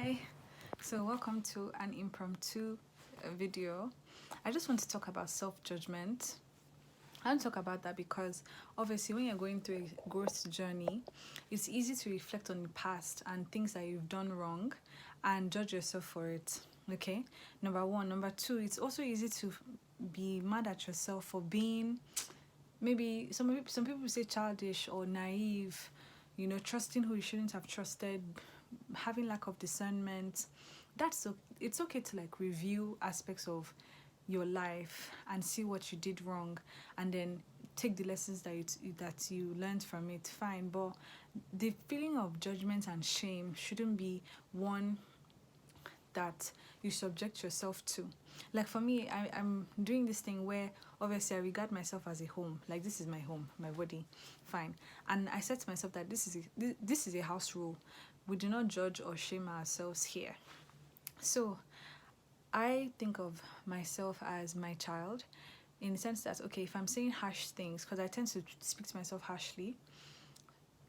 Hi, so welcome to an impromptu video. I just want to talk about self-judgment. I want to talk about that because obviously when you're going through a growth journey, it's easy to reflect on the past and things that you've done wrong and judge yourself for it. Okay, number one. Number two, it's also easy to be mad at yourself for being maybe some people say childish or naive, trusting who you shouldn't have trusted, having lack of discernment. It's okay to like review aspects of your life and see what you did wrong, and then take the lessons that you learned from it. Fine, but the feeling of judgment and shame shouldn't be one that you subject yourself to. Like for me, I'm doing this thing where obviously I regard myself as a home. Like this is my home, my body, fine. And I said to myself that this is a house rule. We do not judge or shame ourselves here. So I think of myself as my child, in the sense that okay, if I'm saying harsh things, because I tend to speak to myself harshly,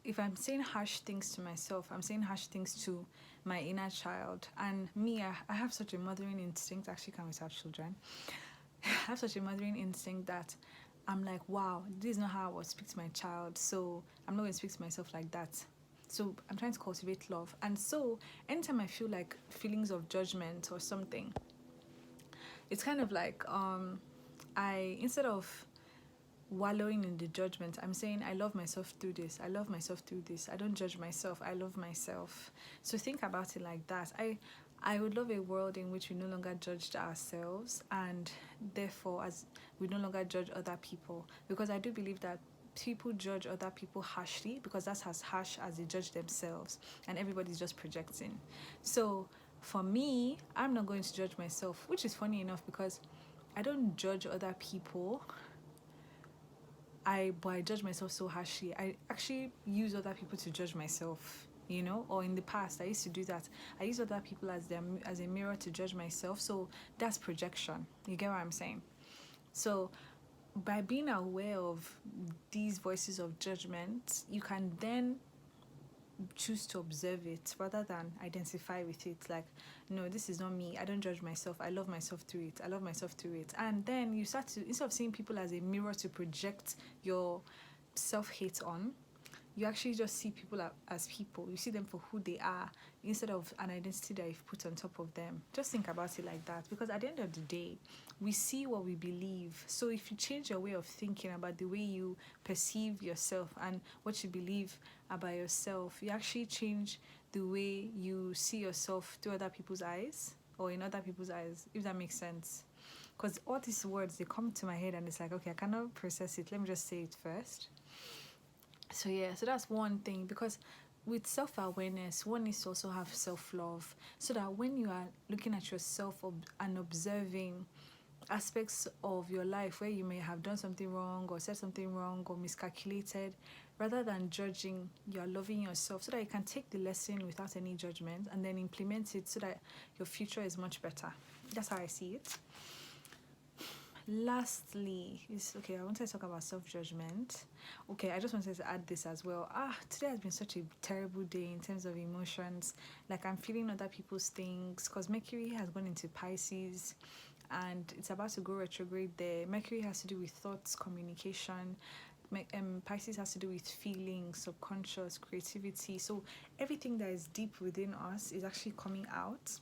if I'm saying harsh things to myself, I'm saying harsh things to my inner child. And me, I have such a mothering instinct. Actually, can without children. I have such a mothering instinct that I'm like, wow, this is not how I would speak to my child. So I'm not going to speak to myself like that. So I'm trying to cultivate love. And so anytime I feel like feelings of judgment or something, it's kind of like I instead of wallowing in the judgment, I'm saying I love myself through this. I love myself through this. I don't judge myself. I love myself. So think about it like that. I would love a world in which we no longer judged ourselves, and therefore as we no longer judge other people, because I do believe that people judge other people harshly because that's as harsh as they judge themselves, and everybody's just projecting. So for me, I'm not going to judge myself, which is funny enough because I don't judge other people. But I judge myself so harshly. I actually use other people to judge myself, or in the past I used to do that. I use other people as a mirror to judge myself. So that's projection. You get what I'm saying? So by being aware of these voices of judgment, you can then choose to observe it rather than identify with it. Like, no, this is not me. I don't judge myself. I love myself through it. I love myself through it. And then you start to, instead of seeing people as a mirror to project your self-hate on, you actually just see people as people. You see them for who they are instead of an identity that you've put on top of them. Just think about it like that, because at the end of the day, we see what we believe. So if you change your way of thinking about the way you perceive yourself and what you believe about yourself, you actually change the way you see yourself through other people's eyes, or in other people's eyes, if that makes sense. Because all these words, they come to my head and it's like, okay, I cannot process it. Let me just say it first. So yeah, so that's one thing, because with self-awareness, one needs to also have self-love, so that when you are looking at yourself and observing aspects of your life where you may have done something wrong or said something wrong or miscalculated, rather than judging, you are loving yourself, so that you can take the lesson without any judgment and then implement it so that your future is much better. That's how I see it. Lastly, I wanted to talk about self-judgment. Okay, I just wanted to add this as well. Today has been such a terrible day in terms of emotions. Like, I'm feeling other people's things because Mercury has gone into Pisces and it's about to go retrograde there. Mercury has to do with thoughts, communication. Pisces has to do with feelings, subconscious, creativity. So everything that is deep within us is actually coming out.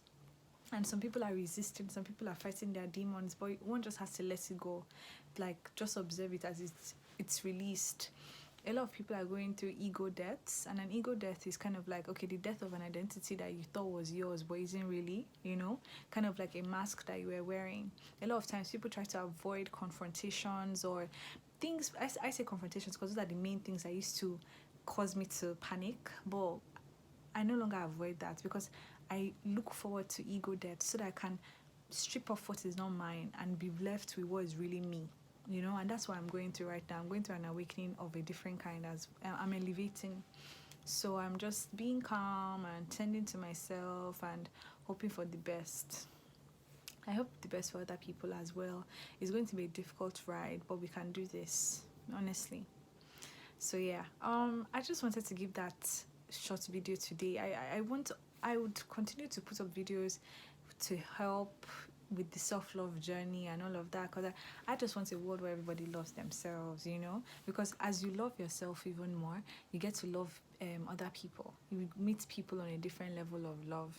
And some people are resisting, some people are fighting their demons, but one just has to let it go. Like, just observe it as it's released. A lot of people are going through ego deaths, and an ego death is kind of like, okay, the death of an identity that you thought was yours but isn't really, kind of like a mask that you were wearing. A lot of times people try to avoid confrontations or things. I say confrontations because those are the main things that used to cause me to panic, but I no longer avoid that because I look forward to ego death so that I can strip off what is not mine and be left with what is really me, and that's what I'm going through right now. I'm going through an awakening of a different kind, as I'm elevating. So I'm just being calm and tending to myself and hoping for the best. I hope the best for other people as well. It's going to be a difficult ride, but we can do this, honestly. So yeah, I just wanted to give that short video today. I would continue to put up videos to help with the self-love journey and all of that, because I just want a world where everybody loves themselves, because as you love yourself even more, you get to love other people. You meet people on a different level of love.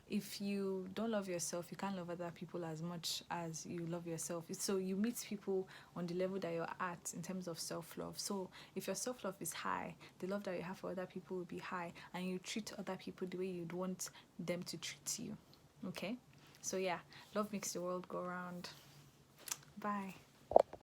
If you don't love yourself, you can't love other people as much as you love yourself. So you meet people on the level that you're at in terms of self-love. So if your self-love is high, the love that you have for other people will be high, and you treat other people the way you'd want them to treat you. Okay? So yeah, love makes the world go round. Bye.